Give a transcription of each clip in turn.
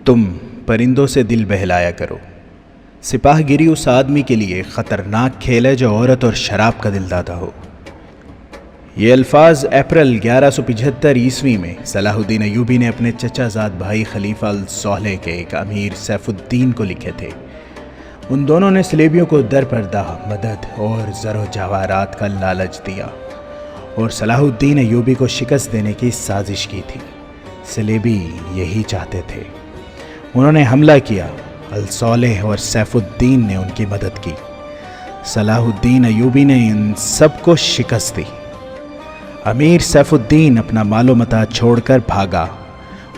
تم پرندوں سے دل بہلایا کرو۔ سپاہ گیری اس آدمی کے لیے خطرناک کھیل ہے جو عورت اور شراب کا دل دادا ہو۔ یہ الفاظ اپریل 1175 عیسوی میں صلاح الدین ایوبی نے اپنے چچا زاد بھائی خلیفہ الصالح کے ایک امیر سیف الدین کو لکھے تھے۔ ان دونوں نے سلیبیوں کو در پردہ مدد اور زر و جواہرات کا لالچ دیا اور صلاح الدین ایوبی کو شکست دینے کی سازش کی تھی۔ سلیبی یہی چاہتے تھے۔ انہوں نے حملہ کیا۔ الصالح اور سیف الدین نے ان کی مدد کی۔ صلاح الدین ایوبی نے ان سب کو شکست دی۔ امیر سیف الدین اپنا مال و متاع چھوڑ کر بھاگا۔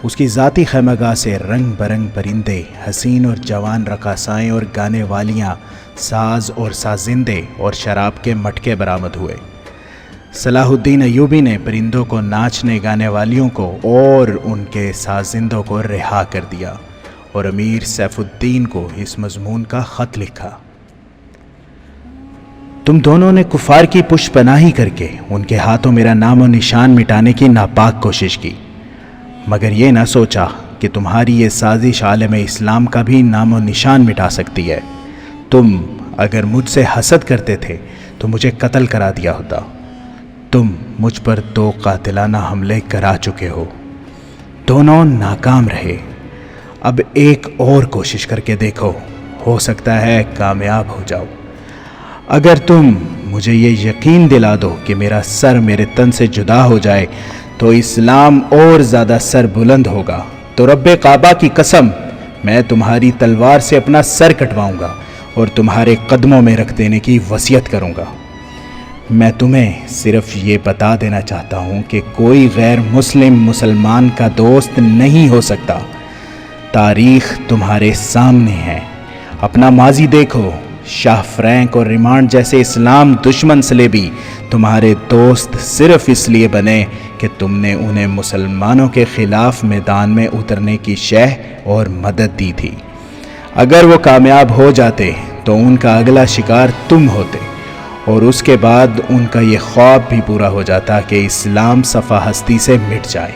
اس کی ذاتی خیمگاہ سے رنگ برنگ پرندے، حسین اور جوان رقاصائیں اور گانے والیاں، ساز اور سازندے اور شراب کے مٹکے برآمد ہوئے۔ صلاح الدین ایوبی نے پرندوں کو، ناچنے گانے والیوں کو اور ان کے سازندوں کو رہا کر دیا اور امیر سیف الدین کو اس مضمون کا خط لکھا: تم دونوں نے کفار کی پشت پناہی کر کے ان کے ہاتھوں میرا نام و نشان مٹانے کی ناپاک کوشش کی، مگر یہ نہ سوچا کہ تمہاری یہ سازش عالم اسلام کا بھی نام و نشان مٹا سکتی ہے۔ تم اگر مجھ سے حسد کرتے تھے تو مجھے قتل کرا دیا ہوتا۔ تم مجھ پر 2 قاتلانہ حملے کرا چکے ہو، دونوں ناکام رہے۔ اب ایک اور کوشش کر کے دیکھو، ہو سکتا ہے کامیاب ہو جاؤ۔ اگر تم مجھے یہ یقین دلا دو کہ میرا سر میرے تن سے جدا ہو جائے تو اسلام اور زیادہ سر بلند ہوگا، تو رب کعبہ کی قسم میں تمہاری تلوار سے اپنا سر کٹواؤں گا اور تمہارے قدموں میں رکھ دینے کی وصیت کروں گا۔ میں تمہیں صرف یہ بتا دینا چاہتا ہوں کہ کوئی غیر مسلمان کا دوست نہیں ہو سکتا۔ تاریخ تمہارے سامنے ہے، اپنا ماضی دیکھو۔ شاہ فرینک اور ریمانڈ جیسے اسلام دشمن سلیبی تمہارے دوست صرف اس لیے بنے کہ تم نے انہیں مسلمانوں کے خلاف میدان میں اترنے کی شہ اور مدد دی تھی۔ اگر وہ کامیاب ہو جاتے تو ان کا اگلا شکار تم ہوتے، اور اس کے بعد ان کا یہ خواب بھی پورا ہو جاتا کہ اسلام صفحہ ہستی سے مٹ جائے۔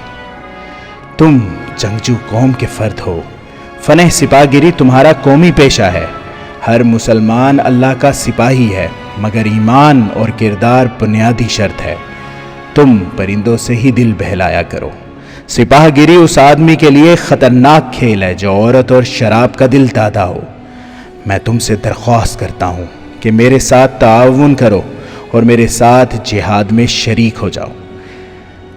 تم جنگجو قوم کے فرد ہو۔ فن سپاہ گیری تمہارا قومی پیشہ ہے۔ ہر مسلمان اللہ کا سپاہی ہے، مگر ایمان اور کردار بنیادی شرط ہے۔ تم پرندوں سے ہی دل بہلایا کرو۔ سپاہ گیری اس آدمی کے لیے خطرناک کھیل ہے جو عورت اور شراب کا دل دادا ہو۔ میں تم سے درخواست کرتا ہوں کہ میرے ساتھ تعاون کرو اور میرے ساتھ جہاد میں شریک ہو جاؤ۔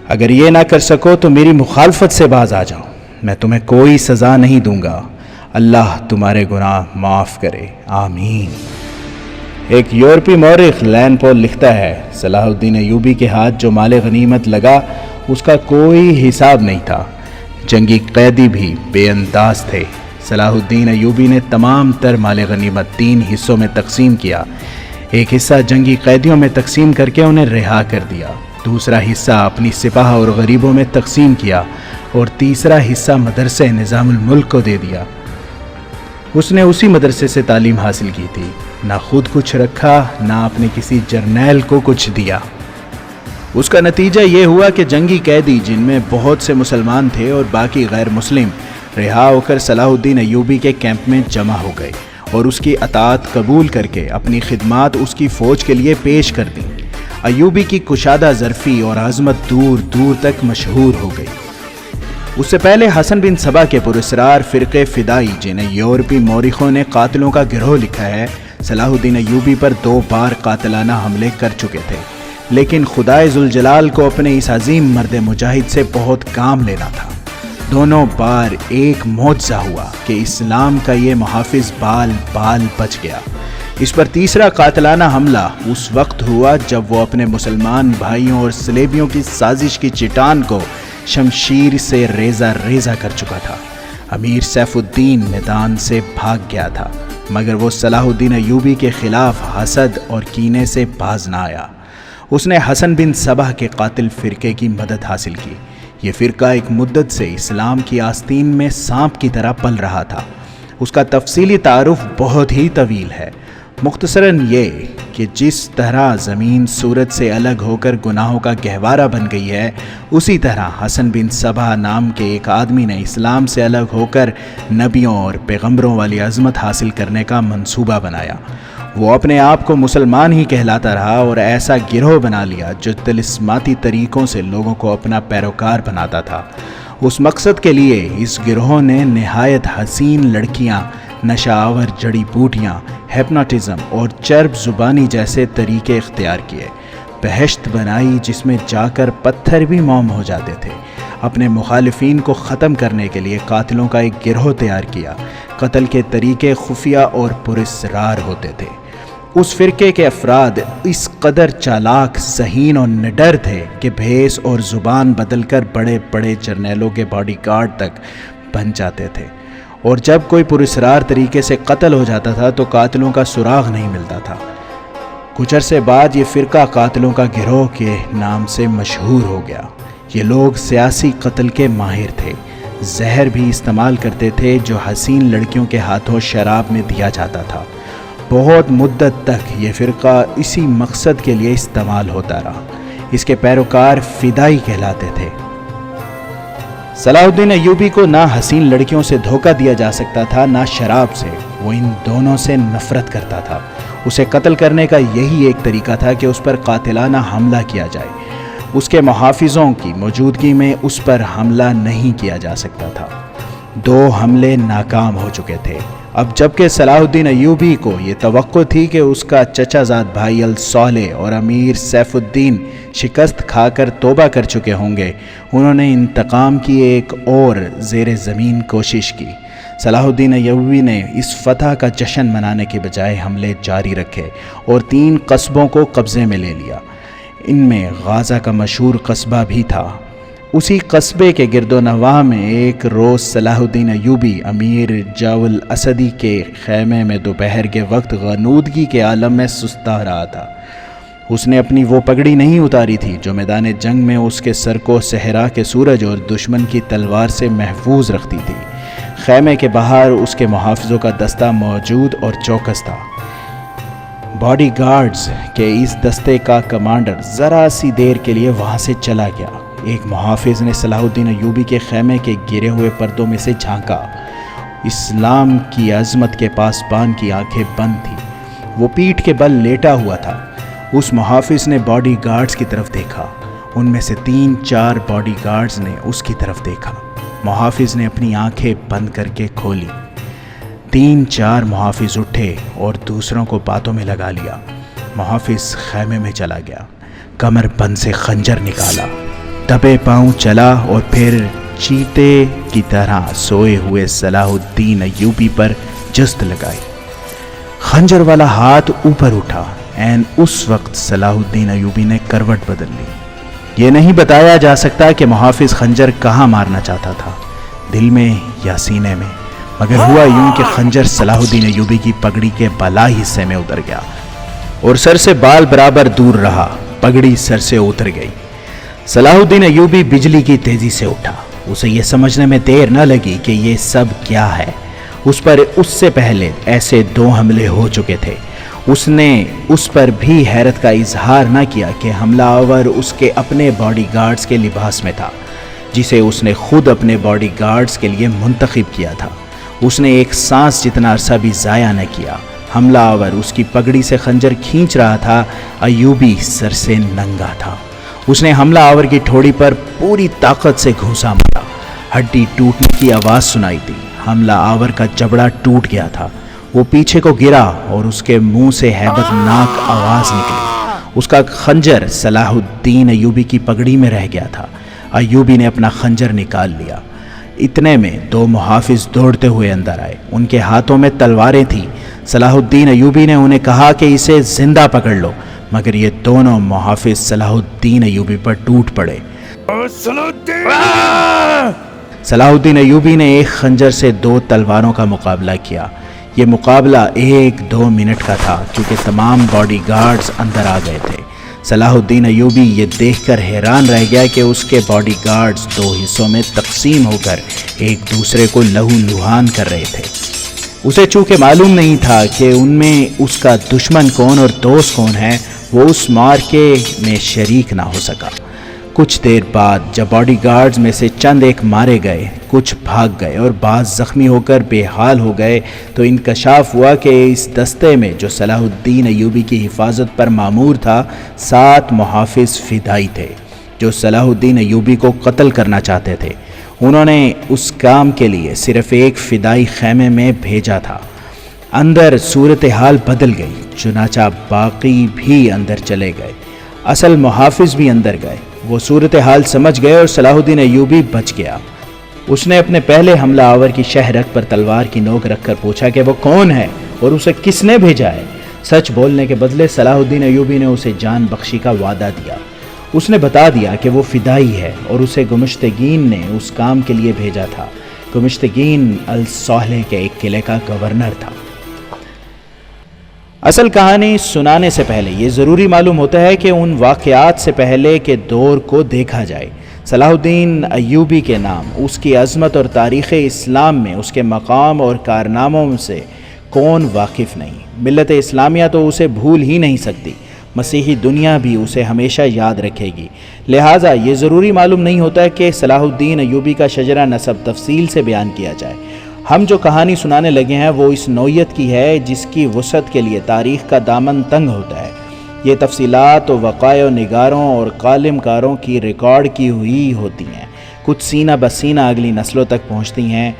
اگر یہ نہ کر سکو تو میری مخالفت سے باز آ جاؤ، میں تمہیں کوئی سزا نہیں دوں گا۔ اللہ تمہارے گناہ معاف کرے، آمین۔ ایک یورپی مورخ لین پول لکھتا ہے، صلاح الدین ایوبی کے ہاتھ جو مال غنیمت لگا اس کا کوئی حساب نہیں تھا۔ جنگی قیدی بھی بے انداز تھے۔ صلاح الدین ایوبی نے تمام تر مال غنیمت 3 حصوں میں تقسیم کیا۔ ایک حصہ جنگی قیدیوں میں تقسیم کر کے انہیں رہا کر دیا، دوسرا حصہ اپنی سپاہ اور غریبوں میں تقسیم کیا، اور تیسرا حصہ مدرسے نظام الملک کو دے دیا۔ اس نے اسی مدرسے سے تعلیم حاصل کی تھی، نہ خود کچھ رکھا نہ اپنے کسی جرنیل کو کچھ دیا۔ اس کا نتیجہ یہ ہوا کہ جنگی قیدی جن میں بہت سے مسلمان تھے اور باقی غیر مسلم رہا ہو کر صلاح الدین ایوبی کے کیمپ میں جمع ہو گئے اور اس کی اطاعت قبول کر کے اپنی خدمات اس کی فوج کے لیے پیش کر دیں۔ ایوبی کی کشادہ ظرفی اور عظمت دور دور تک مشہور ہو گئی۔ اس سے پہلے حسن بن صبا کے پراسرار فرقے فدائی، جنہیں یورپی مورخوں نے قاتلوں کا گروہ لکھا ہے، صلاح الدین ایوبی پر 2 بار قاتلانہ حملے کر چکے تھے، لیکن خدائے ذوالجلال کو اپنے اس عظیم مرد مجاہد سے بہت کام لینا تھا۔ دونوں بار ایک معجزہ ہوا کہ اسلام کا یہ محافظ بال بال بچ گیا۔ اس پر تیسرا قاتلانہ حملہ اس وقت ہوا جب وہ اپنے مسلمان بھائیوں اور سلیبیوں کی سازش کی چٹان کو شمشیر سے ریزہ ریزہ کر چکا تھا۔ امیر سیف الدین میدان سے بھاگ گیا تھا، مگر وہ صلاح الدین ایوبی کے خلاف حسد اور کینے سے باز نہ آیا۔ اس نے حسن بن صبا کے قاتل فرقے کی مدد حاصل کی۔ یہ فرقہ ایک مدت سے اسلام کی آستین میں سانپ کی طرح پل رہا تھا۔ اس کا تفصیلی تعارف بہت ہی طویل ہے۔ مختصراً یہ کہ جس طرح زمین سورج سے الگ ہو کر گناہوں کا گہوارہ بن گئی ہے، اسی طرح حسن بن صبا نام کے ایک آدمی نے اسلام سے الگ ہو کر نبیوں اور پیغمبروں والی عظمت حاصل کرنے کا منصوبہ بنایا۔ وہ اپنے آپ کو مسلمان ہی کہلاتا رہا اور ایسا گروہ بنا لیا جو طلسماتی طریقوں سے لوگوں کو اپنا پیروکار بناتا تھا۔ اس مقصد کے لیے اس گروہ نے نہایت حسین لڑکیاں، نشہ آور جڑی بوٹیاں، ہپنوٹزم اور چرب زبانی جیسے طریقے اختیار کیے۔ بہشت بنائی جس میں جا کر پتھر بھی موم ہو جاتے تھے۔ اپنے مخالفین کو ختم کرنے کے لیے قاتلوں کا ایک گروہ تیار کیا۔ قتل کے طریقے خفیہ اور پراسرار ہوتے تھے۔ اس فرقے کے افراد اس قدر چالاک، ذہین اور نڈر تھے کہ بھیس اور زبان بدل کر بڑے بڑے جرنیلوں کے باڈی گارڈ تک بن جاتے تھے، اور جب کوئی پراسرار طریقے سے قتل ہو جاتا تھا تو قاتلوں کا سراغ نہیں ملتا تھا۔ کچھ عرصے بعد یہ فرقہ قاتلوں کا گروہ کے نام سے مشہور ہو گیا۔ یہ لوگ سیاسی قتل کے ماہر تھے، زہر بھی استعمال کرتے تھے جو حسین لڑکیوں کے ہاتھوں شراب میں دیا جاتا تھا۔ بہت مدت تک یہ فرقہ اسی مقصد کے لیے استعمال ہوتا رہا۔ اس کے پیروکار فدائی کہلاتے تھے۔ صلاح الدین ایوبی کو نہ حسین لڑکیوں سے دھوکہ دیا جا سکتا تھا، نہ شراب سے۔ وہ ان دونوں سے نفرت کرتا تھا۔ اسے قتل کرنے کا یہی ایک طریقہ تھا کہ اس پر قاتلانہ حملہ کیا جائے۔ اس کے محافظوں کی موجودگی میں اس پر حملہ نہیں کیا جا سکتا تھا۔ 2 حملے ناکام ہو چکے تھے۔ اب جبکہ صلاح الدین ایوبی کو یہ توقع تھی کہ اس کا چچا زاد بھائی الصالح اور امیر سیف الدین شکست کھا کر توبہ کر چکے ہوں گے، انہوں نے انتقام کی ایک اور زیر زمین کوشش کی۔ صلاح الدین ایوبی نے اس فتح کا جشن منانے کے بجائے حملے جاری رکھے اور 3 قصبوں کو قبضے میں لے لیا۔ ان میں غازہ کا مشہور قصبہ بھی تھا۔ اسی قصبے کے گرد و نواح میں ایک روز صلاح الدین ایوبی امیر جاول اسدی کے خیمے میں دوپہر کے وقت غنودگی کے عالم میں سستا رہا تھا۔ اس نے اپنی وہ پگڑی نہیں اتاری تھی جو میدان جنگ میں اس کے سر کو صحرا کے سورج اور دشمن کی تلوار سے محفوظ رکھتی تھی۔ خیمے کے باہر اس کے محافظوں کا دستہ موجود اور چوکس تھا۔ باڈی گارڈز کے اس دستے کا کمانڈر ذرا سی دیر کے لیے وہاں سے چلا گیا۔ ایک محافظ نے صلاح الدین ایوبی کے خیمے کے گرے ہوئے پردوں میں سے جھانکا۔ اسلام کی عظمت کے پاسبان کی آنکھیں بند تھیں۔ وہ پیٹھ کے بل لیٹا ہوا تھا۔ اس محافظ نے باڈی گارڈز کی طرف دیکھا۔ ان میں سے 3-4 باڈی گارڈز نے اس کی طرف دیکھا۔ محافظ نے اپنی آنکھیں بند کر کے کھولی۔ 3-4 محافظ اٹھے اور دوسروں کو باتوں میں لگا لیا۔ محافظ خیمے میں چلا گیا، کمر بند سے خنجر نکالا، دبے پاؤں چلا اور پھر چیتے کی طرح سوئے ہوئے صلاح الدین ایوبی پر جست لگائی۔ خنجر والا ہاتھ اوپر اٹھا۔ عین اس وقت صلاح الدین ایوبی نے کروٹ بدل لی۔ یہ نہیں بتایا جا سکتا کہ محافظ خنجر کہاں مارنا چاہتا تھا، دل میں یا سینے میں، مگر ہوا یوں کہ خنجر صلاح الدین ایوبی کی پگڑی کے بالائی حصے میں اتر گیا اور سر سے بال برابر دور رہا۔ پگڑی سر سے اتر گئی۔ صلاح الدین ایوبی بجلی کی تیزی سے اٹھا۔ اسے یہ سمجھنے میں دیر نہ لگی کہ یہ سب کیا ہے۔ اس پر اس سے پہلے ایسے 2 حملے ہو چکے تھے۔ اس نے اس پر بھی حیرت کا اظہار نہ کیا کہ حملہ آور اس کے اپنے باڈی گارڈز کے لباس میں تھا، جسے اس نے خود اپنے باڈی گارڈز کے لیے منتخب کیا تھا۔ اس نے ایک سانس جتنا عرصہ بھی ضائع نہ کیا۔ حملہ آور اس کی پگڑی سے خنجر کھینچ رہا تھا۔ ایوبی سر سے ننگا تھا۔ اس نے حملہ آور کی ٹھوڑی پر پوری طاقت سے گھونسا مارا۔ ہڈی ٹوٹنے کی آواز سنائی دی۔ حملہ آور کا جبڑا ٹوٹ گیا تھا۔ وہ پیچھے کو گرا اور اس کے منہ سے ہیبت ناک آواز نکلی۔ اس کا خنجر صلاح الدین ایوبی کی پگڑی میں رہ گیا تھا۔ ایوبی نے اپنا خنجر نکال لیا۔ اتنے میں 2 محافظ دوڑتے ہوئے اندر آئے۔ ان کے ہاتھوں میں تلواریں تھیں۔ صلاح الدین ایوبی نے انہیں کہا کہ اسے زندہ پکڑ لو، مگر یہ دونوں محافظ صلاح الدین ایوبی پر ٹوٹ پڑے۔ صلاح الدین ایوبی نے ایک خنجر سے 2 تلواروں کا مقابلہ کیا۔ یہ مقابلہ 1-2 منٹ کا تھا کیونکہ تمام باڈی گارڈز اندر آ گئے تھے۔ صلاح الدین ایوبی یہ دیکھ کر حیران رہ گیا کہ اس کے باڈی گارڈز 2 حصوں میں تقسیم ہو کر ایک دوسرے کو لہو لہان کر رہے تھے۔ اسے چونکہ معلوم نہیں تھا کہ ان میں اس کا دشمن کون اور دوست کون ہے، وہ اس معرکے میں شریک نہ ہو سکا۔ کچھ دیر بعد جب باڈی گارڈز میں سے چند ایک مارے گئے، کچھ بھاگ گئے اور بعض زخمی ہو کر بے حال ہو گئے، تو انکشاف ہوا کہ اس دستے میں جو صلاح الدین ایوبی کی حفاظت پر مامور تھا، 7 محافظ فدائی تھے جو صلاح الدین ایوبی کو قتل کرنا چاہتے تھے۔ انہوں نے اس کام کے لیے صرف ایک فدائی خیمے میں بھیجا تھا۔ اندر صورتحال بدل گئی، چنانچہ باقی بھی اندر چلے گئے، اصل محافظ بھی اندر گئے۔ وہ صورتحال سمجھ گئے اور صلاح الدین ایوبی بچ گیا۔ اس نے اپنے پہلے حملہ آور کی شہرک پر تلوار کی نوک رکھ کر پوچھا کہ وہ کون ہے اور اسے کس نے بھیجا ہے۔ سچ بولنے کے بدلے صلاح الدین ایوبی نے اسے جان بخشی کا وعدہ دیا۔ اس نے بتا دیا کہ وہ فدائی ہے اور اسے گمشتگین نے اس کام کے لیے بھیجا تھا۔ گمشتگین الصالح کے ایک قلعے کا گورنر تھا۔ اصل کہانی سنانے سے پہلے یہ ضروری معلوم ہوتا ہے کہ ان واقعات سے پہلے کے دور کو دیکھا جائے۔ صلاح الدین ایوبی کے نام، اس کی عظمت اور تاریخ اسلام میں اس کے مقام اور کارناموں سے کون واقف نہیں؟ ملت اسلامیہ تو اسے بھول ہی نہیں سکتی، مسیحی دنیا بھی اسے ہمیشہ یاد رکھے گی۔ لہٰذا یہ ضروری معلوم نہیں ہوتا کہ صلاح الدین ایوبی کا شجرہ نسب تفصیل سے بیان کیا جائے۔ ہم جو کہانی سنانے لگے ہیں وہ اس نوعیت کی ہے جس کی وسعت کے لیے تاریخ کا دامن تنگ ہوتا ہے۔ یہ تفصیلات و وقائع و نگاروں اور قالم کاروں کی ریکارڈ کی ہوئی ہوتی ہیں، کچھ سینہ بسینہ اگلی نسلوں تک پہنچتی ہیں۔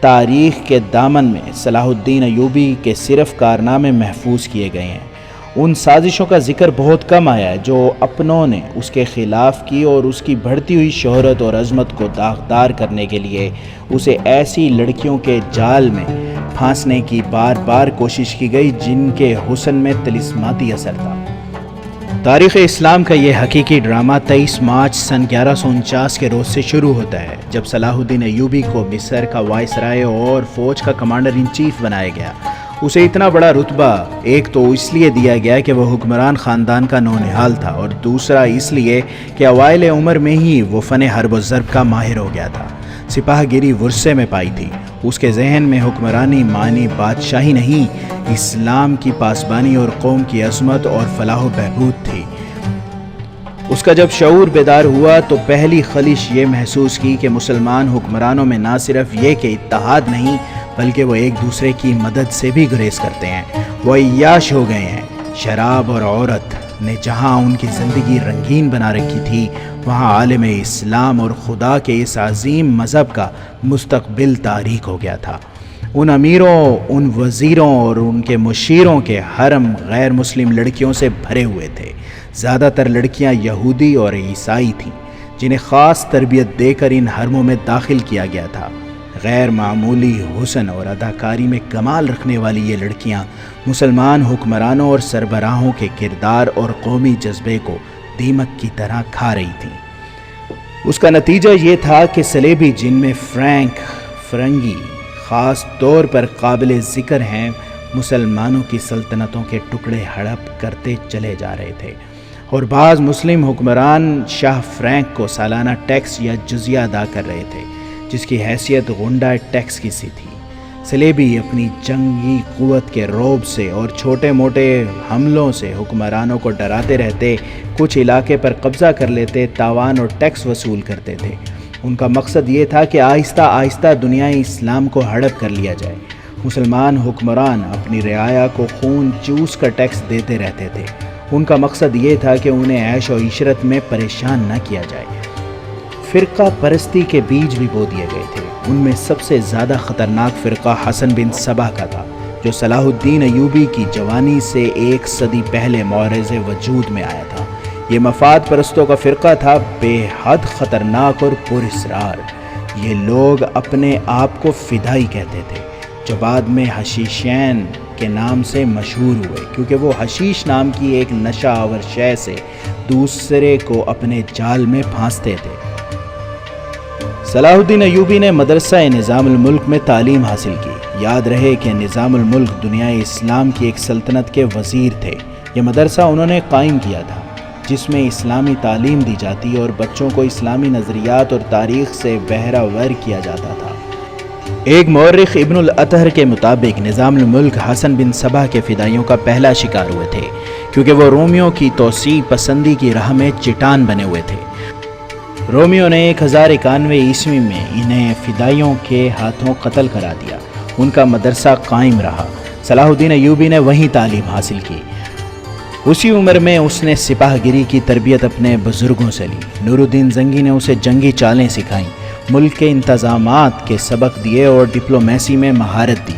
تاریخ کے دامن میں صلاح الدین ایوبی کے صرف کارنامے محفوظ کیے گئے ہیں۔ ان سازشوں کا ذکر بہت کم آیا ہے جو اپنوں نے اس کے خلاف کی اور اس کی بڑھتی ہوئی شہرت اور عظمت کو داغدار کرنے کے لیے اسے ایسی لڑکیوں کے جال میں پھانسنے کی بار بار کوشش کی گئی جن کے حسن میں طلسماتی اثر تھا۔ تاریخ اسلام کا یہ حقیقی ڈرامہ 23 مارچ سن 1149 کے روز سے شروع ہوتا ہے جب صلاح الدین ایوبی کو مصر کا وائسرائے اور فوج کا کمانڈر ان چیف بنایا گیا۔ اسے اتنا بڑا رتبہ ایک تو اس لیے دیا گیا کہ وہ حکمران خاندان کا نونہال تھا، اور دوسرا اس لیے کہ اوائل عمر میں ہی وہ فن حرب و ضرب کا ماہر ہو گیا تھا۔ سپاہ گیری ورثے میں پائی تھی۔ اس کے ذہن میں حکمرانی معنی بادشاہی نہیں، اسلام کی پاسبانی اور قوم کی عظمت اور فلاح و بہبود تھی۔ اس کا جب شعور بیدار ہوا تو پہلی خلش یہ محسوس کی کہ مسلمان حکمرانوں میں نہ صرف یہ کہ اتحاد نہیں بلکہ وہ ایک دوسرے کی مدد سے بھی گریز کرتے ہیں۔ وہ عیاش ہو گئے ہیں۔ شراب اور عورت نے جہاں ان کی زندگی رنگین بنا رکھی تھی، وہاں عالم اسلام اور خدا کے اس عظیم مذہب کا مستقبل تاریک ہو گیا تھا۔ ان امیروں، ان وزیروں اور ان کے مشیروں کے حرم غیر مسلم لڑکیوں سے بھرے ہوئے تھے۔ زیادہ تر لڑکیاں یہودی اور عیسائی تھیں جنہیں خاص تربیت دے کر ان حرموں میں داخل کیا گیا تھا۔ غیر معمولی حسن اور اداکاری میں کمال رکھنے والی یہ لڑکیاں مسلمان حکمرانوں اور سربراہوں کے کردار اور قومی جذبے کو دیمک کی طرح کھا رہی تھیں۔ اس کا نتیجہ یہ تھا کہ صلیبی، جن میں فرنگی خاص طور پر قابل ذکر ہیں، مسلمانوں کی سلطنتوں کے ٹکڑے ہڑپ کرتے چلے جا رہے تھے، اور بعض مسلم حکمران شاہ فرینک کو سالانہ ٹیکس یا جزیہ ادا کر رہے تھے جس کی حیثیت غنڈہ ٹیکس کی سی تھی۔ صلیبی اپنی جنگی قوت کے رعب سے اور چھوٹے موٹے حملوں سے حکمرانوں کو ڈراتے رہتے، کچھ علاقے پر قبضہ کر لیتے، تاوان اور ٹیکس وصول کرتے تھے۔ ان کا مقصد یہ تھا کہ آہستہ آہستہ دنیا اسلام کو ہڑپ کر لیا جائے۔ مسلمان حکمران اپنی رعایا کو خون چوس کر ٹیکس دیتے رہتے تھے۔ ان کا مقصد یہ تھا کہ انہیں عیش و عشرت میں پریشان نہ کیا جائے۔ فرقہ پرستی کے بیج بھی بو دیے گئے تھے۔ ان میں سب سے زیادہ خطرناک فرقہ حسن بن صبا کا تھا، جو صلاح الدین ایوبی کی جوانی سے 1 صدی پہلے معرض وجود میں آیا تھا۔ یہ مفاد پرستوں کا فرقہ تھا، بے حد خطرناک اور پراسرار۔ یہ لوگ اپنے آپ کو فدائی کہتے تھے، جو بعد میں حشیشین کے نام سے مشہور ہوئے، کیونکہ وہ حشیش نام کی ایک نشہ آور شے سے دوسرے کو اپنے جال میں پھانستے تھے۔ صلاح الدین ایوبی نے مدرسہ نظام الملک میں تعلیم حاصل کی۔ یاد رہے کہ نظام الملک دنیا اسلام کی ایک سلطنت کے وزیر تھے۔ یہ مدرسہ انہوں نے قائم کیا تھا جس میں اسلامی تعلیم دی جاتی اور بچوں کو اسلامی نظریات اور تاریخ سے بہرہ ور کیا جاتا تھا۔ ایک مورخ ابن الاطہر کے مطابق نظام الملک حسن بن صبا کے فدائیوں کا پہلا شکار ہوئے تھے، کیونکہ وہ رومیوں کی توسیع پسندی کی راہ میں چٹان بنے ہوئے تھے۔ رومیوں نے 1091 عیسوی میں انہیں فدائیوں کے ہاتھوں قتل کرا دیا۔ ان کا مدرسہ قائم رہا۔ صلاح الدین ایوبی نے وہیں تعلیم حاصل کی۔ اسی عمر میں اس نے سپاہ گیری کی تربیت اپنے بزرگوں سے لی۔ نور الدین زنگی نے اسے جنگی چالیں سکھائیں، ملک کے انتظامات کے سبق دیے اور ڈپلومیسی میں مہارت دی۔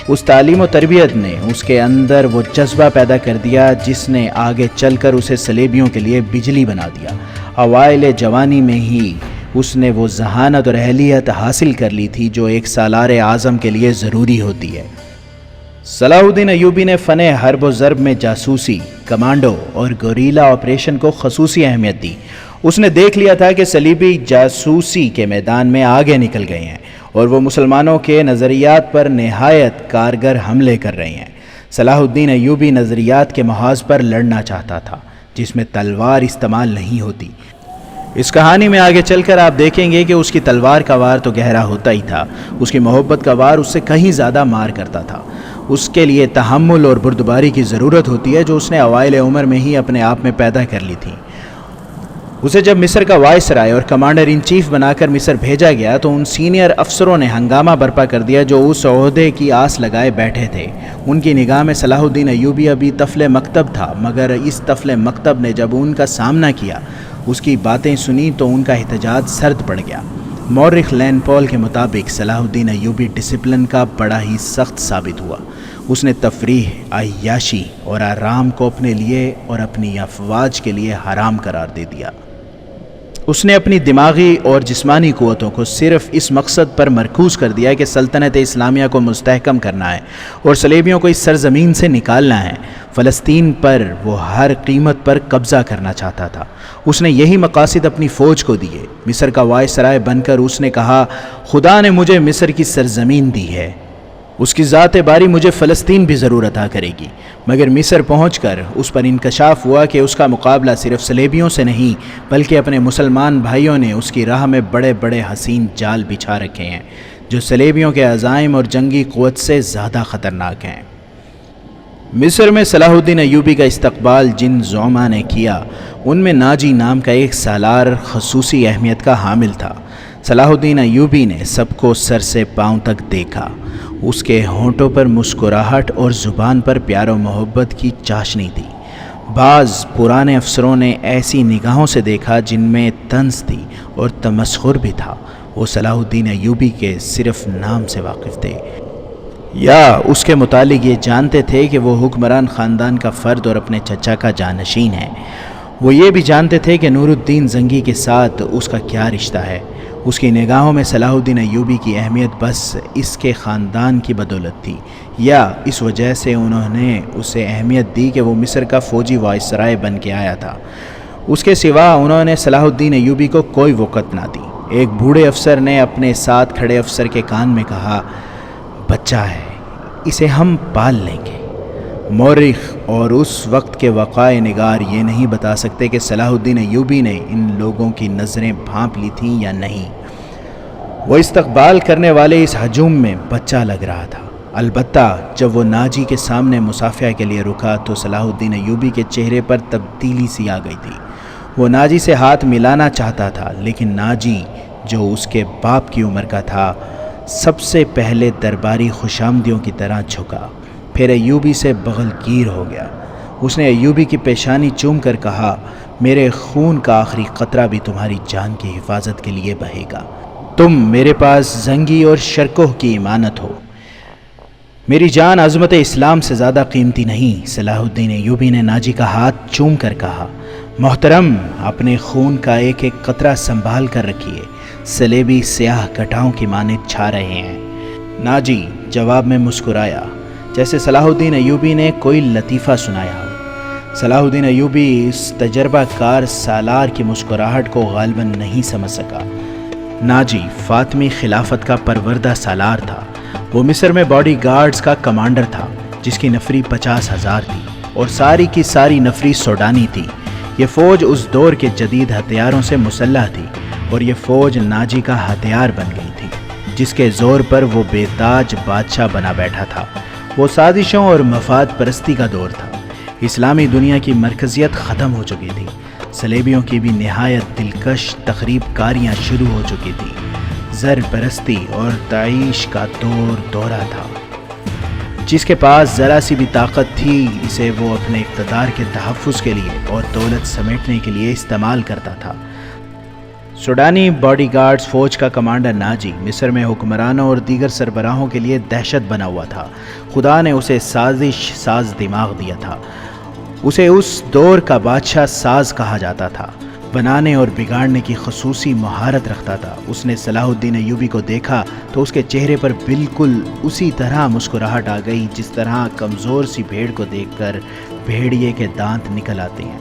اس تعلیم و تربیت نے اس کے اندر وہ جذبہ پیدا کر دیا جس نے آگے چل کر اسے صلیبیوں کے لیے بجلی بنا دیا۔ اوائل جوانی میں ہی اس نے وہ ذہانت اور اہلیت حاصل کر لی تھی جو ایک سالار اعظم کے لیے ضروری ہوتی ہے۔ صلاح الدین ایوبی نے فن حرب و ضرب میں جاسوسی، کمانڈو اور گوریلا آپریشن کو خصوصی اہمیت دی۔ اس نے دیکھ لیا تھا کہ صلیبی جاسوسی کے میدان میں آگے نکل گئے ہیں اور وہ مسلمانوں کے نظریات پر نہایت کارگر حملے کر رہے ہیں۔ صلاح الدین ایوبی نظریات کے محاذ پر لڑنا چاہتا تھا جس میں تلوار استعمال نہیں ہوتی۔ اس کہانی میں آگے چل کر آپ دیکھیں گے کہ اس کی تلوار کا وار تو گہرا ہوتا ہی تھا، اس کی محبت کا وار اس سے کہیں زیادہ مار کرتا تھا۔ اس کے لیے تحمل اور بردباری کی ضرورت ہوتی ہے جو اس نے اوائل عمر میں ہی اپنے آپ میں پیدا کر لی تھی۔ اسے جب مصر کا وائسرائے اور کمانڈر ان چیف بنا کر مصر بھیجا گیا تو ان سینئر افسروں نے ہنگامہ برپا کر دیا جو اس عہدے کی آس لگائے بیٹھے تھے۔ ان کی نگاہ میں صلاح الدین ایوبی ابھی طفل مکتب تھا، مگر اس طفل مکتب نے جب ان کا سامنا کیا، اس کی باتیں سنی تو ان کا احتجاج سرد پڑ گیا۔ مورخ لین پول کے مطابق صلاح الدین ایوبی ڈسپلن کا بڑا ہی سخت ثابت ہوا۔ اس نے تفریح، عیاشی اور آرام کو اپنے لیے اور اپنی افواج کے لیے حرام قرار دے دیا۔ اس نے اپنی دماغی اور جسمانی قوتوں کو صرف اس مقصد پر مرکوز کر دیا کہ سلطنت اسلامیہ کو مستحکم کرنا ہے اور صلیبیوں کو اس سرزمین سے نکالنا ہے۔ فلسطین پر وہ ہر قیمت پر قبضہ کرنا چاہتا تھا۔ اس نے یہی مقاصد اپنی فوج کو دیے۔ مصر کا وائسرائے بن کر اس نے کہا، خدا نے مجھے مصر کی سرزمین دی ہے، اس کی ذات باری مجھے فلسطین بھی ضرور عطا کرے گی۔ مگر مصر پہنچ کر اس پر انکشاف ہوا کہ اس کا مقابلہ صرف صلیبیوں سے نہیں بلکہ اپنے مسلمان بھائیوں نے اس کی راہ میں بڑے بڑے حسین جال بچھا رکھے ہیں جو صلیبیوں کے عزائم اور جنگی قوت سے زیادہ خطرناک ہیں۔ مصر میں صلاح الدین ایوبی کا استقبال جن زعماء نے کیا ان میں ناجی نام کا ایک سالار خصوصی اہمیت کا حامل تھا۔ صلاح الدین ایوبی نے سب کو سر سے پاؤں تک دیکھا۔ اس کے ہونٹوں پر مسکراہٹ اور زبان پر پیار و محبت کی چاشنی تھی۔ بعض پرانے افسروں نے ایسی نگاہوں سے دیکھا جن میں طنز تھی اور تمسخر بھی تھا۔ وہ صلاح الدین ایوبی کے صرف نام سے واقف تھے یا اس کے متعلق یہ جانتے تھے کہ وہ حکمران خاندان کا فرد اور اپنے چچا کا جانشین ہے۔ وہ یہ بھی جانتے تھے کہ نور الدین زنگی کے ساتھ اس کا کیا رشتہ ہے۔ اس کی نگاہوں میں صلاح الدین ایوبی کی اہمیت بس اس کے خاندان کی بدولت تھی، یا اس وجہ سے انہوں نے اسے اہمیت دی کہ وہ مصر کا فوجی وائسرائے بن کے آیا تھا۔ اس کے سوا انہوں نے صلاح الدین ایوبی کو کوئی وقت نہ دی۔ ایک بوڑھے افسر نے اپنے ساتھ کھڑے افسر کے کان میں کہا، بچہ ہے، اسے ہم پال لیں گے۔ مورخ اور اس وقت کے وقائع نگار یہ نہیں بتا سکتے کہ صلاح الدین ایوبی نے ان لوگوں کی نظریں بھانپ لی تھیں یا نہیں۔ وہ استقبال کرنے والے اس ہجوم میں بچہ لگ رہا تھا۔ البتہ جب وہ ناجی کے سامنے مصافحہ کے لیے رکا تو صلاح الدین ایوبی کے چہرے پر تبدیلی سی آ گئی تھی۔ وہ ناجی سے ہاتھ ملانا چاہتا تھا، لیکن ناجی جو اس کے باپ کی عمر کا تھا سب سے پہلے درباری خوشامدیوں کی طرح جھکا، پھر ایوبی سے بغل گیر ہو گیا۔ اس نے ایوبی کی پیشانی چوم کر کہا، میرے خون کا آخری قطرہ بھی تمہاری جان کی حفاظت کے لیے بہے گا۔ تم میرے پاس زنگی اور شرکوہ کی امانت ہو، میری جان عظمت اسلام سے زیادہ قیمتی نہیں۔ صلاح الدین ایوبی نے ناجی کا ہاتھ چوم کر کہا، محترم، اپنے خون کا ایک ایک قطرہ سنبھال کر رکھیے، صلیبی سیاہ کٹاؤں کی مانند چھا رہے ہیں۔ ناجی جواب میں مسکرایا جیسے صلاح الدین ایوبی نے کوئی لطیفہ سنایا ہو۔ صلاح الدین ایوبی اس تجربہ کار سالار کی مسکراہٹ کو غالباً نہیں سمجھ سکا۔ ناجی فاطمی خلافت کا پروردہ سالار تھا۔ وہ مصر میں باڈی گارڈز کا کمانڈر تھا جس کی نفری 50,000 تھی اور ساری کی ساری نفری سوڈانی تھی۔ یہ فوج اس دور کے جدید ہتھیاروں سے مسلح تھی اور یہ فوج ناجی کا ہتھیار بن گئی تھی۔ جس کے زور پر وہ بے تاج بادشاہ بنا بیٹھا تھا۔ وہ سازشوں اور مفاد پرستی کا دور تھا۔ اسلامی دنیا کی مرکزیت ختم ہو چکی تھی۔ صلیبیوں کی بھی نہایت دلکش تخریب کاریاں شروع ہو چکی تھی۔ زر پرستی اور تعیش کا دورہ تھا۔ جس کے پاس ذرا سی بھی طاقت تھی اسے وہ اپنے اقتدار کے تحفظ کے لیے اور دولت سمیٹنے کے لیے استعمال کرتا تھا۔ سوڈانی باڈی گارڈز فوج کا کمانڈر ناجی مصر میں حکمرانوں اور دیگر سربراہوں کے لیے دہشت بنا ہوا تھا۔ خدا نے اسے سازش ساز دماغ دیا تھا۔ اسے اس دور کا بادشاہ ساز کہا جاتا تھا۔ بنانے اور بگاڑنے کی خصوصی مہارت رکھتا تھا۔ اس نے صلاح الدین ایوبی کو دیکھا تو اس کے چہرے پر بالکل اسی طرح مسکراہٹ آ گئی جس طرح کمزور سی بھیڑ کو دیکھ کر بھیڑیے کے دانت نکل آتے ہیں۔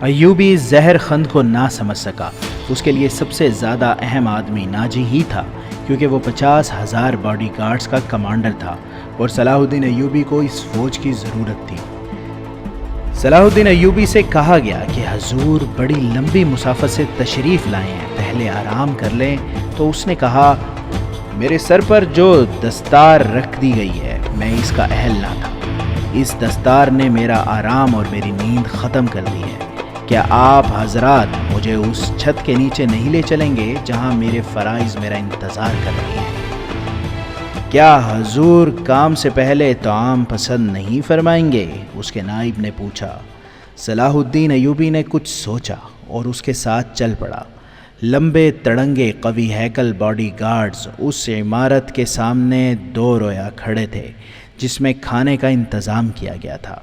ایوبی زہر خند کو نہ سمجھ سکا۔ اس کے لیے سب سے زیادہ اہم آدمی ناجی ہی تھا، کیونکہ وہ 50,000 باڈی گارڈز کا کمانڈر تھا اور صلاح الدین ایوبی کو اس فوج کی ضرورت تھی۔ صلاح الدین ایوبی سے کہا گیا کہ حضور بڑی لمبی مسافت سے تشریف لائے ہیں، پہلے آرام کر لیں، تو اس نے کہا میرے سر پر جو دستار رکھ دی گئی ہے میں اس کا اہل نہ تھا۔ اس دستار نے میرا آرام اور میری نیند ختم کر دی ہے۔ کیا آپ حضرات مجھے اس چھت کے نیچے نہیں لے چلیں گے جہاں میرے فرائض میرا انتظار کر رہے ہیں؟ کیا حضور کام سے پہلے طعام پسند نہیں فرمائیں گے؟ اس کے نائب نے پوچھا۔ صلاح الدین ایوبی نے کچھ سوچا اور اس کے ساتھ چل پڑا۔ لمبے تڑنگے قوی ہیکل باڈی گارڈز اس عمارت کے سامنے دو رویا کھڑے تھے جس میں کھانے کا انتظام کیا گیا تھا۔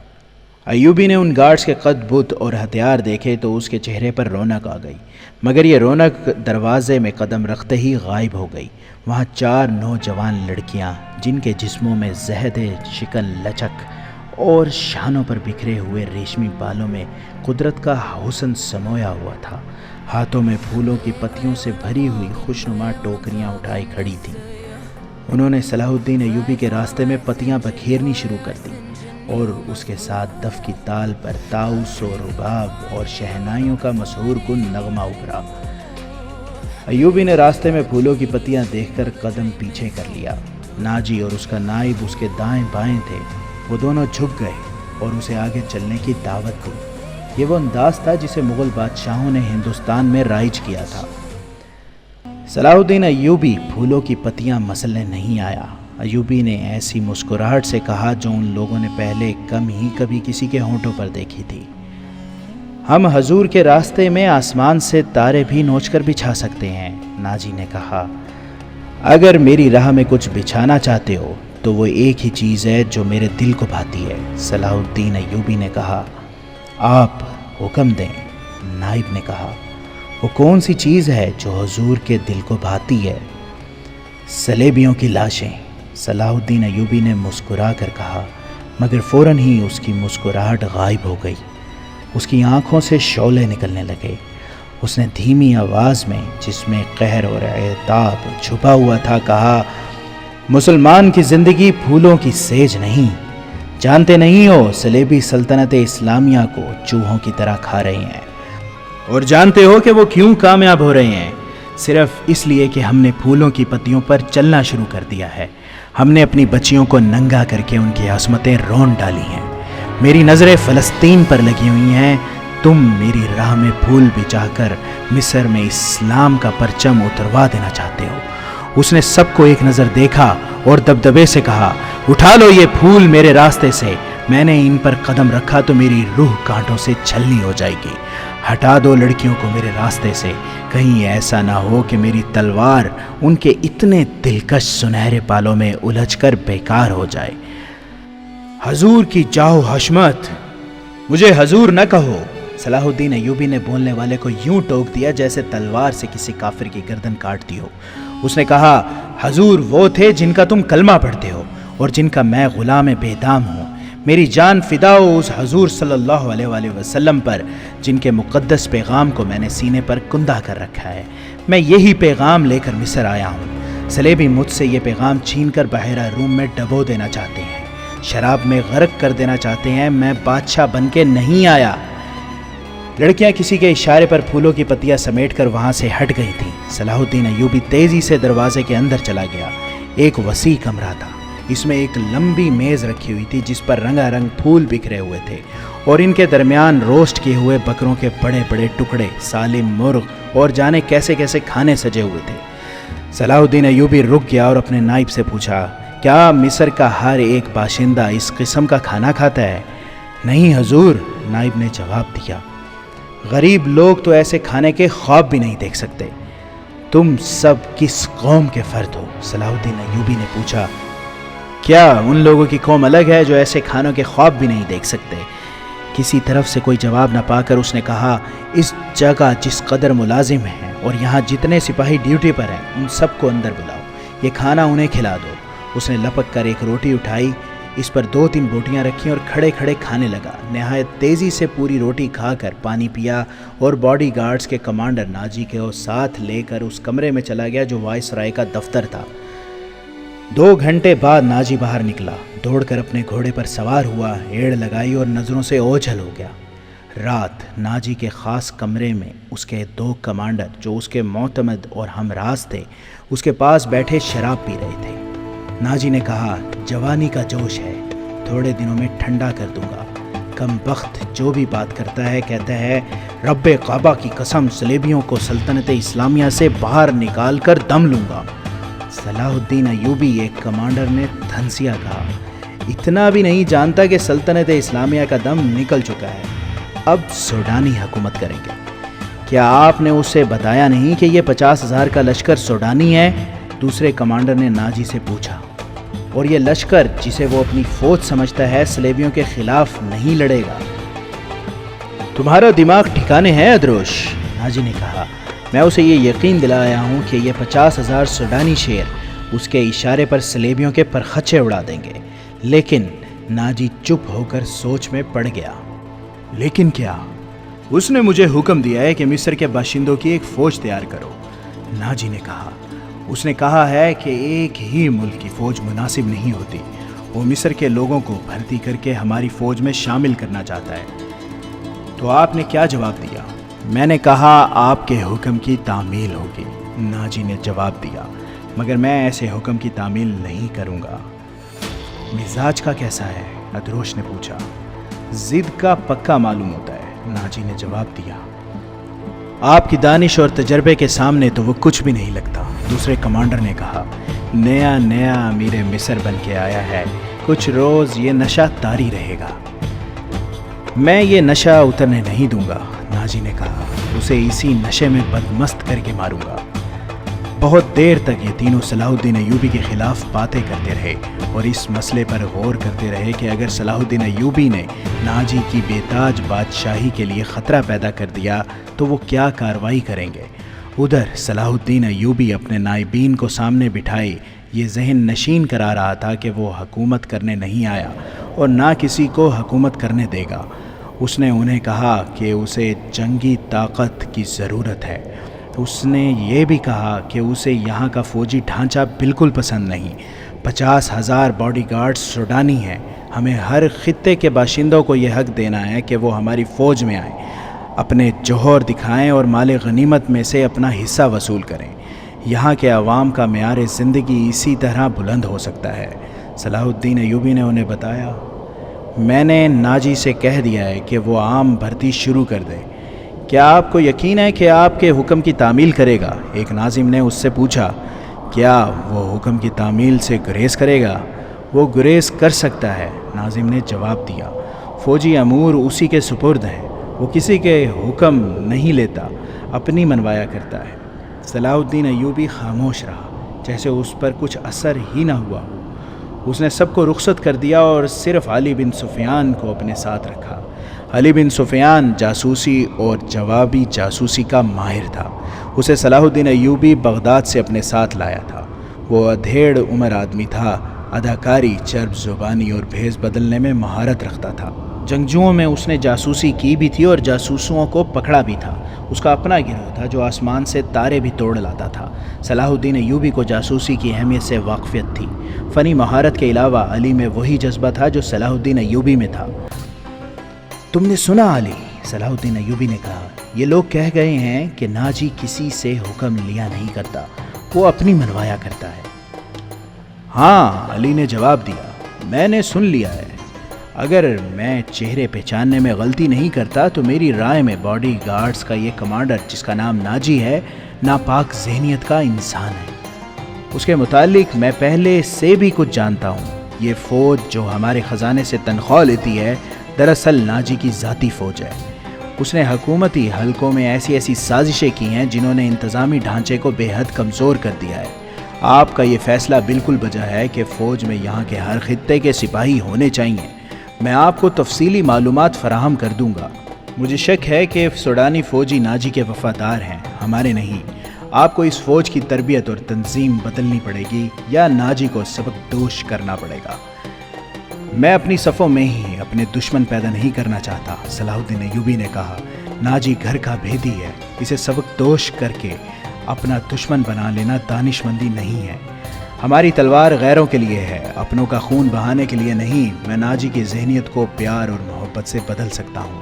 ایوبی نے ان گارڈز کے قد بت اور ہتھیار دیکھے تو اس کے چہرے پر رونق آ گئی، مگر یہ رونق دروازے میں قدم رکھتے ہی غائب ہو گئی۔ وہاں 4 نوجوان لڑکیاں جن کے جسموں میں زہد شکن لچک اور شانوں پر بکھرے ہوئے ریشمی بالوں میں قدرت کا حسن سمویا ہوا تھا، ہاتھوں میں پھولوں کی پتیوں سے بھری ہوئی خوشنما ٹوکریاں اٹھائی کھڑی تھیں۔ انہوں نے صلاح الدین ایوبی کے راستے میں پتیاں بکھیرنی شروع کر دیں اور اس کے ساتھ دف کی تال پر طاؤس و رباب اور شہنائیوں کا مسحور کن نغمہ ابھرا۔ ایوبی نے راستے میں پھولوں کی پتیاں دیکھ کر قدم پیچھے کر لیا۔ ناجی اور اس کا نائب اس کے دائیں بائیں تھے۔ وہ دونوں جھک گئے اور اسے آگے چلنے کی دعوت دی۔ یہ وہ انداز تھا جسے مغل بادشاہوں نے ہندوستان میں رائج کیا تھا۔ صلاح الدین ایوبی پھولوں کی پتیاں مسلنے نہیں آیا۔ ایوبی نے ایسی مسکراہٹ سے کہا جو ان لوگوں نے پہلے کم ہی کبھی کسی کے ہونٹوں پر دیکھی تھی۔ ہم حضور کے راستے میں آسمان سے تارے بھی نوچ کر بچھا سکتے ہیں، ناجی نے کہا۔ اگر میری راہ میں کچھ بچھانا چاہتے ہو تو وہ ایک ہی چیز ہے جو میرے دل کو بھاتی ہے، صلاح الدین ایوبی نے کہا۔ آپ حکم دیں، نائب نے کہا۔ وہ کون سی چیز ہے جو حضور کے دل کو بھاتی ہے؟ صلیبیوں کی لاشیں، صلاح الدین ایوبی نے مسکرا کر کہا، مگر فوراً ہی اس کی مسکراہٹ غائب ہو گئی۔ اس کی آنکھوں سے شعلے نکلنے لگے۔ اس نے دھیمی آواز میں جس میں قہر اور عتاب چھپا ہوا تھا کہا، مسلمان کی زندگی پھولوں کی سیج نہیں، جانتے نہیں ہو صلیبی سلطنت اسلامیہ کو چوہوں کی طرح کھا رہے ہیں، اور جانتے ہو کہ وہ کیوں کامیاب ہو رہے ہیں؟ صرف اس لیے کہ ہم نے پھولوں کی پتیوں پر چلنا شروع کر دیا ہے۔ ہم نے اپنی بچیوں کو ننگا کر کے ان کی عصمتیں رون ڈالی ہیں۔ میری نظریں فلسطین پر لگی ہوئی ہیں۔ تم میری راہ میں پھول بچھا کر مصر میں اسلام کا پرچم اتروا دینا چاہتے ہو۔ اس نے سب کو ایک نظر دیکھا اور دبدبے سے کہا، اٹھا لو یہ پھول میرے راستے سے، میں نے ان پر قدم رکھا تو میری روح کانٹوں سے چھلنی ہو جائے گی۔ ہٹا دو لڑکیوں کو میرے راستے سے، کہیں ایسا نہ ہو کہ میری تلوار ان کے اتنے دلکش سنہرے بالوں میں الجھ کر بیکار ہو جائے۔ حضور کی جاؤ حشمت، مجھے حضور نہ کہو، صلاح الدین ایوبی نے بولنے والے کو یوں ٹوک دیا جیسے تلوار سے کسی کافر کی گردن کاٹ دی ہو۔ اس نے کہا، حضور وہ تھے جن کا تم کلمہ پڑھتے ہو اور جن کا میں غلام بے دام ہوں۔ میری جان فدا ہو اس حضور صلی اللہ علیہ وآلہ وسلم پر جن کے مقدس پیغام کو میں نے سینے پر کندہ کر رکھا ہے۔ میں یہی پیغام لے کر مصر آیا ہوں۔ صلیبی مجھ سے یہ پیغام چھین کر بحیرہ روم میں ڈبو دینا چاہتے ہیں، شراب میں غرق کر دینا چاہتے ہیں۔ میں بادشاہ بن کے نہیں آیا۔ لڑکیاں کسی کے اشارے پر پھولوں کی پتیاں سمیٹ کر وہاں سے ہٹ گئی تھیں۔ صلاح الدین ایوبی تیزی سے دروازے کے اندر چلا گیا۔ ایک وسیع کمرہ تھا، اس میں ایک لمبی میز رکھی ہوئی تھی جس پر رنگا رنگ پھول بکھرے ہوئے تھے، اور ان کے درمیان روسٹ کیے ہوئے بکروں کے بڑے بڑے ٹکڑے، سالم مرغ اور جانے کیسے کیسے کھانے سجے ہوئے تھے۔ صلاح الدین ایوبی رک گیا اور اپنے نائب سے پوچھا، کیا مصر کا ہر ایک باشندہ اس قسم کا کھانا کھاتا ہے؟ نہیں حضور، نائب نے جواب دیا، غریب لوگ تو ایسے کھانے کے خواب بھی نہیں دیکھ سکتے۔ تم سب کس قوم کے فرد ہو؟ صلاح الدین ایوبی نے پوچھا۔ کیا ان لوگوں کی قوم الگ ہے جو ایسے کھانوں کے خواب بھی نہیں دیکھ سکتے؟ کسی طرف سے کوئی جواب نہ پا کر اس نے کہا، اس جگہ جس قدر ملازم ہیں اور یہاں جتنے سپاہی ڈیوٹی پر ہیں ان سب کو اندر بلاؤ، یہ کھانا انہیں کھلا دو۔ اس نے لپک کر ایک روٹی اٹھائی، اس پر 2-3 بوٹیاں رکھیں اور کھڑے کھڑے کھانے لگا۔ نہایت تیزی سے پوری روٹی کھا کر پانی پیا اور باڈی گارڈز کے کمانڈر ناجی کے ساتھ لے کر اس کمرے میں چلا گیا جو وائس رائے کا دفتر تھا۔ 2 گھنٹے بعد ناجی باہر نکلا، دوڑ کر اپنے گھوڑے پر سوار ہوا، ایڑ لگائی اور نظروں سے اوجھل ہو گیا۔ رات ناجی کے خاص کمرے میں اس کے 2 کمانڈر جو اس کے معتمد اور ہمراز تھے اس کے پاس بیٹھے شراب پی رہے تھے۔ ناجی نے کہا، جوانی کا جوش ہے، تھوڑے دنوں میں ٹھنڈا کر دوں گا۔ کم بخت جو بھی بات کرتا ہے کہتا ہے، رب کعبہ کی قسم صلیبیوں کو سلطنت اسلامیہ سے باہر نکال کر دم لوں گا۔ صلاح الدین ایوبی، ایک کمانڈر نے دھنسیا کہا، اتنا بھی نہیں جانتا کہ سلطنت اسلامیہ کا دم نکل چکا ہے، اب سوڈانی حکومت کریں گے۔ کیا آپ نے اسے بتایا نہیں کہ یہ 50,000 کا لشکر سوڈانی ہے؟ دوسرے کمانڈر نے ناجی سے پوچھا، اور یہ لشکر جسے وہ اپنی فوج سمجھتا ہے صلیبیوں کے خلاف نہیں لڑے گا۔ تمہارا دماغ ٹھکانے ہے ادروش، ناجی نے کہا، میں اسے یہ یقین دلایا ہوں کہ یہ 50,000 سوڈانی شیر اس کے اشارے پر صلیبیوں کے پرخچے اڑا دیں گے۔ لیکن ناجی چپ ہو کر سوچ میں پڑ گیا۔ لیکن کیا؟ اس نے مجھے حکم دیا ہے کہ مصر کے باشندوں کی ایک فوج تیار کرو، ناجی نے کہا۔ اس نے کہا ہے کہ ایک ہی ملک کی فوج مناسب نہیں ہوتی، وہ مصر کے لوگوں کو بھرتی کر کے ہماری فوج میں شامل کرنا چاہتا ہے۔ تو آپ نے کیا جواب دیا؟ میں نے کہا آپ کے حکم کی تعمیل ہوگی، ناجی نے جواب دیا، مگر میں ایسے حکم کی تعمیل نہیں کروں گا۔ مزاج کا کیسا ہے؟ ادروش نے پوچھا۔ ضد کا پکا معلوم ہوتا ہے، ناجی نے جواب دیا۔ آپ کی دانش اور تجربے کے سامنے تو وہ کچھ بھی نہیں لگتا، دوسرے کمانڈر نے کہا۔ نیا نیا امیر مصر بن کے آیا ہے، کچھ روز یہ نشہ طاری رہے گا۔ میں یہ نشہ اترنے نہیں دوں گا، ناجی نے کہا، اسے اسی نشے میں بدمست کر کے ماروں گا۔ بہت دیر تک یہ تینوں صلاح الدین ایوبی کے خلاف باتیں کرتے رہے اور اس مسئلے پر غور کرتے رہے کہ اگر صلاح الدین ایوبی نے ناجی کی بے تاج بادشاہی کے لیے خطرہ پیدا کر دیا تو وہ کیا کارروائی کریں گے۔ ادھر صلاح الدین ایوبی اپنے نائبین کو سامنے بٹھائے یہ ذہن نشین کرا رہا تھا کہ وہ حکومت کرنے نہیں آیا اور نہ کسی کو حکومت کرنے دے گا۔ اس نے انہیں کہا کہ اسے جنگی طاقت کی ضرورت ہے۔ اس نے یہ بھی کہا کہ اسے یہاں کا فوجی ڈھانچہ بالکل پسند نہیں۔ 50,000 باڈی گارڈز سوڈانی ہیں، ہمیں ہر خطے کے باشندوں کو یہ حق دینا ہے کہ وہ ہماری فوج میں آئیں، اپنے جوہر دکھائیں اور مال غنیمت میں سے اپنا حصہ وصول کریں۔ یہاں کے عوام کا معیار زندگی اسی طرح بلند ہو سکتا ہے۔ صلاح الدین ایوبی نے انہیں بتایا، میں نے ناجی سے کہہ دیا ہے کہ وہ عام بھرتی شروع کر دے۔ کیا آپ کو یقین ہے کہ آپ کے حکم کی تعمیل کرے گا؟ ایک ناظم نے اس سے پوچھا۔ کیا وہ حکم کی تعمیل سے گریز کرے گا؟ وہ گریز کر سکتا ہے، ناظم نے جواب دیا۔ فوجی امور اسی کے سپرد ہیں، وہ کسی کے حکم نہیں لیتا، اپنی منوایا کرتا ہے۔ صلاح الدین ایوبی خاموش رہا، جیسے اس پر کچھ اثر ہی نہ ہوا ہو۔ اس نے سب کو رخصت کر دیا اور صرف علی بن سفیان کو اپنے ساتھ رکھا۔ علی بن سفیان جاسوسی اور جوابی جاسوسی کا ماہر تھا۔ اسے صلاح الدین ایوبی بغداد سے اپنے ساتھ لایا تھا۔ وہ ادھیڑ عمر آدمی تھا، اداکاری، چرب زبانی اور بھیس بدلنے میں مہارت رکھتا تھا۔ جنگجوؤں میں اس نے جاسوسی کی بھی تھی اور جاسوسوں کو پکڑا بھی تھا۔ اس کا اپنا گروہ تھا جو آسمان سے تارے بھی توڑ لاتا تھا۔ صلاح الدین ایوبی کو جاسوسی کی اہمیت سے واقفیت تھی۔ فنی مہارت کے علاوہ علی میں وہی جذبہ تھا جو صلاح الدین ایوبی میں تھا۔ تم نے سنا علی، صلاح الدین ایوبی نے کہا، یہ لوگ کہہ گئے ہیں کہ ناجی کسی سے حکم لیا نہیں کرتا، وہ اپنی منوایا کرتا ہے۔ ہاں، علی نے جواب دیا، میں نے سن لیا ہے۔ اگر میں چہرے پہچاننے میں غلطی نہیں کرتا تو میری رائے میں باڈی گارڈز کا یہ کمانڈر جس کا نام ناجی ہے، ناپاک ذہنیت کا انسان ہے۔ اس کے متعلق میں پہلے سے بھی کچھ جانتا ہوں۔ یہ فوج جو ہمارے خزانے سے تنخواہ لیتی ہے دراصل ناجی کی ذاتی فوج ہے۔ اس نے حکومتی حلقوں میں ایسی سازشیں کی ہیں جنہوں نے انتظامی ڈھانچے کو بے حد کمزور کر دیا ہے۔ آپ کا یہ فیصلہ بالکل بجا ہے کہ فوج میں یہاں کے ہر خطے کے سپاہی ہونے چاہیے۔ میں آپ کو تفصیلی معلومات فراہم کر دوں گا۔ مجھے شک ہے کہ سوڈانی فوجی ناجی کے وفادار ہیں، ہمارے نہیں۔ آپ کو اس فوج کی تربیت اور تنظیم بدلنی پڑے گی یا ناجی کو سبق دوش کرنا پڑے گا۔ میں اپنی صفوں میں ہی اپنے دشمن پیدا نہیں کرنا چاہتا، صلاح الدین ایوبی نے کہا۔ ناجی گھر کا بھیدی ہے، اسے سبق دوش کر کے اپنا دشمن بنا لینا دانش مندی نہیں ہے۔ ہماری تلوار غیروں کے لیے ہے، اپنوں کا خون بہانے کے لیے نہیں۔ میں ناجی کی ذہنیت کو پیار اور محبت سے بدل سکتا ہوں۔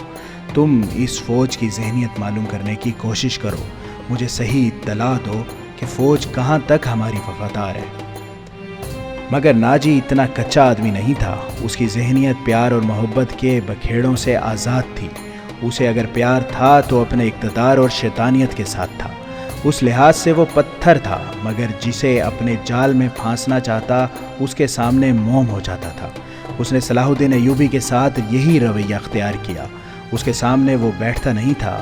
تم اس فوج کی ذہنیت معلوم کرنے کی کوشش کرو، مجھے صحیح اطلاع دو کہ فوج کہاں تک ہماری وفادار ہے۔ مگر ناجی اتنا کچا آدمی نہیں تھا، اس کی ذہنیت پیار اور محبت کے بکھیڑوں سے آزاد تھی۔ اسے اگر پیار تھا تو اپنے اقتدار اور شیطانیت کے ساتھ تھا۔ اس لحاظ سے وہ پتھر تھا، مگر جسے اپنے جال میں پھانسنا چاہتا اس کے سامنے موم ہو جاتا تھا۔ اس نے صلاح الدین ایوبی کے ساتھ یہی رویہ اختیار کیا۔ اس کے سامنے وہ بیٹھتا نہیں تھا،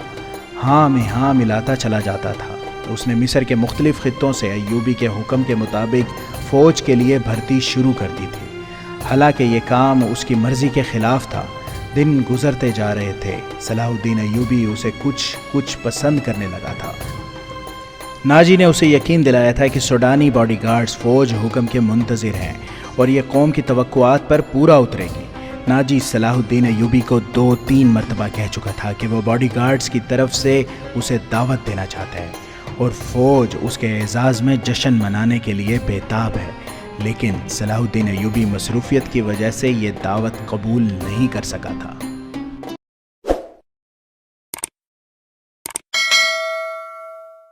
ہاں میں ہاں ملاتا چلا جاتا تھا۔ اس نے مصر کے مختلف خطوں سے ایوبی کے حکم کے مطابق فوج کے لیے بھرتی شروع کر دی تھی، حالانکہ یہ کام اس کی مرضی کے خلاف تھا۔ دن گزرتے جا رہے تھے، صلاح الدین ایوبی اسے کچھ پسند کرنے لگا تھا۔ ناجی نے اسے یقین دلایا تھا کہ سوڈانی باڈی گارڈز فوج حکم کے منتظر ہیں اور یہ قوم کی توقعات پر پورا اترے گی۔ ناجی صلاح الدین ایوبی کو 2-3 مرتبہ کہہ چکا تھا کہ وہ باڈی گارڈز کی طرف سے اسے دعوت دینا چاہتا ہے اور فوج اس کے اعزاز میں جشن منانے کے لیے بےتاب ہے، لیکن صلاح الدین ایوبی مصروفیت کی وجہ سے یہ دعوت قبول نہیں کر سکا تھا۔